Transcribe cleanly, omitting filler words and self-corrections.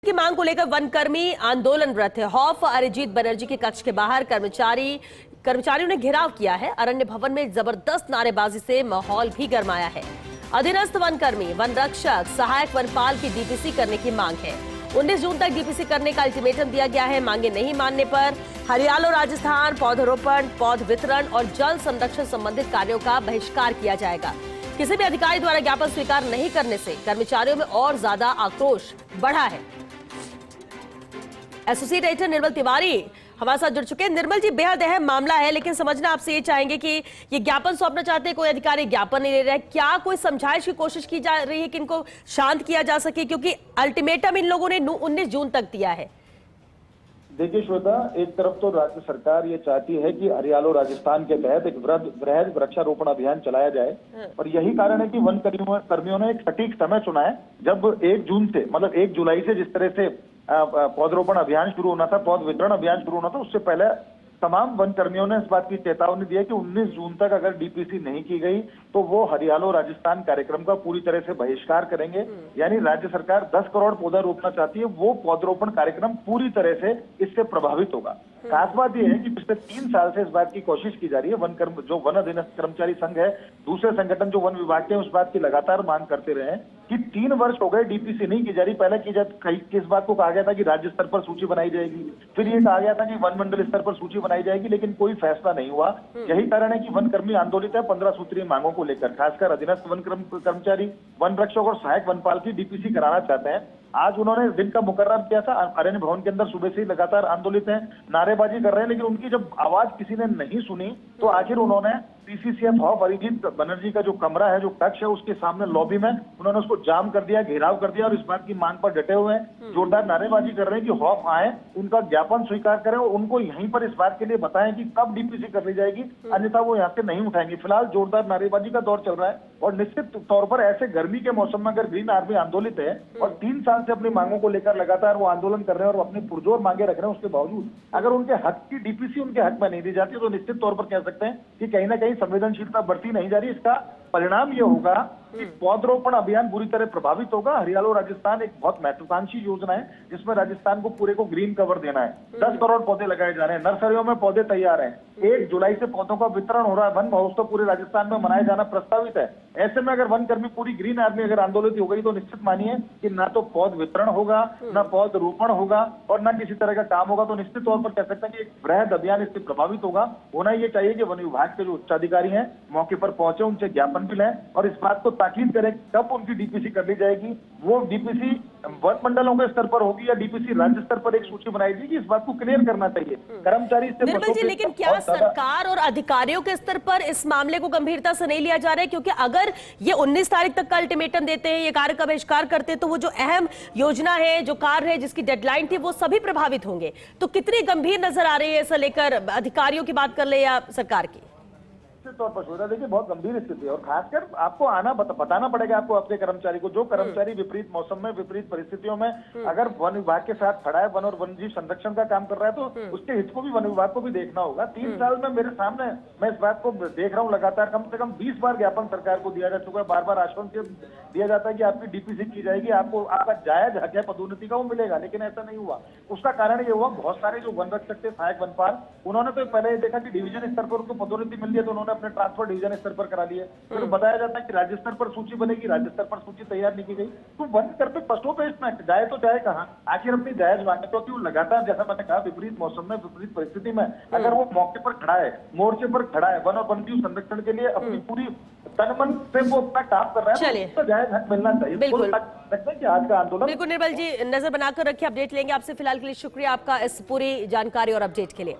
की मांग को लेकर वनकर्मी आंदोलनरत है। हौफ अरिजीत बनर्जी के कक्ष के बाहर कर्मचारियों ने घेराव किया है। अरण्य भवन में जबरदस्त नारेबाजी से माहौल भी गरमाया है। अधीनस्थ वनकर्मी, वन रक्षक, सहायक वनपाल की डीपीसी करने की मांग है। 19 जून तक डीपीसी करने का अल्टीमेटम दिया गया है। मांगे नहीं मानने पर हरियाणा, राजस्थान पौधरोपण, पौध वितरण और जल संरक्षण संबंधित कार्यों का बहिष्कार किया जाएगा। किसी भी अधिकारी द्वारा ज्ञापन स्वीकार नहीं करने से कर्मचारियों में और ज्यादा आक्रोश बढ़ा है। एसोसिएट एडिटर निर्मल तिवारी हमारे साथ जुड़ चुके हैं। निर्मल जी, बेहद अहम मामला है, लेकिन समझना आपसे ये चाहेंगे कि ये ज्ञापन सौंपना चाहते हैं, कोई अधिकारी ज्ञापन नहीं ले रहा है, क्या कोई समझाइश की कोशिश की जा रही है कि इनको शांत किया जा सके, क्योंकि अल्टीमेटम इन लोगों ने 19 जून तक दिया है। देखिए श्वेता, एक तरफ तो राज्य सरकार ये चाहती है कि हरियाणा राजस्थान के तहत एक वृहद वृक्षारोपण अभियान चलाया जाए, और यही कारण है कि वन कर्मियों ने एक सटीक समय चुना है। जब 1 जून से, मतलब 1 जुलाई से जिस तरह से पौधरोपण अभियान शुरू होना था, पौध वितरण अभियान शुरू होना था, उससे पहले तमाम वन कर्मियों ने इस बात की चेतावनी दी है कि 19 जून तक अगर डीपीसी नहीं की गई तो वो हरियाणा राजस्थान कार्यक्रम का पूरी तरह से बहिष्कार करेंगे। यानी राज्य सरकार 10 करोड़ पौधा रोपना चाहती है, वो पौधरोपण कार्यक्रम पूरी तरह से इससे प्रभावित होगा। खास बात यह है कि पिछले 3 साल से इस बात की कोशिश की जा रही है। जो वन अधीनस्थ कर्मचारी संघ है, दूसरे संगठन जो वन विभाग के, उस बात की लगातार मांग करते रहे हैं कि 3 वर्ष हो गए डीपीसी नहीं की जा रही। पहले किस बात को कहा गया था कि राज्य स्तर पर सूची बनाई जाएगी, फिर ये कहा गया था कि वन मंडल स्तर पर सूची बनाई जाएगी, लेकिन कोई फैसला नहीं हुआ। यही कारण है कि वन कर्मी आंदोलित है 15 सूत्रीय मांगों को लेकर। खासकर अधीनस्थ वन कर्मचारी, वन रक्षक और सहायक वनपाल की डीपीसी कराना चाहते हैं। आज उन्होंने दिन का मुकर्रर किया था। अरण्य भवन के अंदर सुबह से ही लगातार आंदोलित हैं, नारेबाजी कर रहे हैं, लेकिन उनकी जब आवाज किसी ने नहीं सुनी तो आखिर उन्होंने पीसीसीएफ हौफ अरिजीत बनर्जी का जो कमरा है, जो कक्ष है, उसके सामने लॉबी में उन्होंने उसको जाम कर दिया, घेराव कर दिया, और इस बात की मांग पर डटे हुए हैं। जोरदार नारेबाजी कर रहे हैं कि हौफ आए, उनका ज्ञापन स्वीकार करें और उनको यहीं पर इस बात के लिए बताएं कि कब डीपीसी कर ली जाएगी, अन्यथा वो यहाँ से नहीं उठाएंगे। फिलहाल जोरदार नारेबाजी का दौर चल रहा है, और निश्चित तौर पर ऐसे गर्मी के मौसम में अगर ग्रीन आर्मी आंदोलित है और 3 साल से अपनी मांगों को लेकर लगातार वो आंदोलन कर रहे हैं और अपनी पुरजोर मांगे रख रहे हैं, उसके बावजूद अगर उनके हक की डीपीसी उनके हक में नहीं दी जाती तो निश्चित तौर पर कह सकते हैं कि कहीं ना कहीं संवेदनशीलता बढ़ती नहीं जा रही। इसका परिणाम ये होगा कि पौधरोपण अभियान बुरी तरह प्रभावित होगा। हरियाणा राजस्थान एक बहुत महत्वाकांक्षी योजना है, जिसमें राजस्थान को पूरे को ग्रीन कवर देना है। 10 करोड़ पौधे लगाए जा रहे हैं, नर्सरियों में पौधे तैयार हैं। 1 जुलाई से पौधों का वितरण हो रहा है। वन महोत्सव पूरे राजस्थान में मनाया जाना प्रस्तावित है। ऐसे में अगर वन कर्मी, पूरी ग्रीन आर्मी अगर आंदोलित हो गई तो निश्चित मानिए कि ना तो पौध वितरण होगा, ना पौध रोपण होगा, और ना किसी तरह का काम होगा। तो निश्चित तौर पर कह सकते हैं कि एक वृहद अभियान इससे प्रभावित होगा। होना ये चाहिए कि वन विभाग के जो उच्चाधिकारी हैं मौके पर पहुंचे, उनसे ज्ञापन भी लें और इस बात को ताकीद करें कब उनकी डीपीसी कर ली जाएगी। वो डीपीसी वन मंडलों के स्तर पर होगी या डीपीसी राज्य स्तर पर एक सूची बनाई जाएगी, इस बात को क्लियर करना चाहिए। कर्मचारी इससे निर्मल जी, लेकिन क्या सरकार और अधिकारियों के स्तर पर इस मामले को गंभीरता से नहीं लिया जा रहा है? क्योंकि अगर ये 19 तारीख तक का अल्टीमेटम देते हैं, ये कार्य का बहिष्कार करते हैं, तो वो जो अहम योजना है, जो कार्य है, जिसकी डेडलाइन थी, वो सभी प्रभावित होंगे। तो कितनी गंभीर नजर आ रही है ऐसा लेकर, अधिकारियों की बात कर ले या सरकार की? तौर पर सुविधा देखिए, बहुत गंभीर स्थिति है, और खासकर आपको आना बताना पड़ेगा आपको अपने कर्मचारी को। जो कर्मचारी विपरीत मौसम में, विपरीत परिस्थितियों में अगर वन विभाग के साथ खड़ा है, वन और वन्यजीव संरक्षण का काम कर रहा है, तो उसके हित को भी वन विभाग को भी देखना होगा। 3 साल में मेरे सामने मैं इस बात को देख रहा हूँ, लगातार कम से कम 20 बार ज्ञापन सरकार को दिया जा चुका है। बार बार आश्वासन दिया जाता है कि आपकी डीपीसी की जाएगी, आपको आपका जायज हक है पदोन्नति का, वो मिलेगा, लेकिन ऐसा नहीं हुआ। उसका कारण ये हुआ, बहुत सारे जो वन रक्षक थे, सहायक वनपाल, उन्होंने तो पहले देखा कि डिवीजन स्तर पर उनको पदोन्नति मिल रही है, तो उन्होंने अपने ट्रांसफर डिवीजन स्तर पर करा लिए। फिर बताया जाता है कि राज्य स्तर पर सूची बनेगी, राज्य स्तर पर सूची तैयार नहीं की गई। तो वन स्तर पर फर्स्टों पे इसमें जाए तो जाए कहां, आखिर अपनी जायज मांगे, क्योंकि वो लगातार, जैसा मैंने कहा, विपरीत मौसम में, विपरीत परिस्थिति में अगर वो मौके पर खड़ा है, मोर्चे पर खड़ा है, वन और वन्यजीव संरक्षण के लिए अपनी पूरी तन मन से वो अपना काम कर रहा है, तो जायज हक मिलना चाहिए। बिल्कुल लगता है कि आज का आंदोलन। बिल्कुल निर्मल जी, नजर बनाकर रखिए, अपडेट लेंगे आपसे। फिलहाल के लिए शुक्रिया आपका इस पूरी जानकारी और अपडेट के लिए।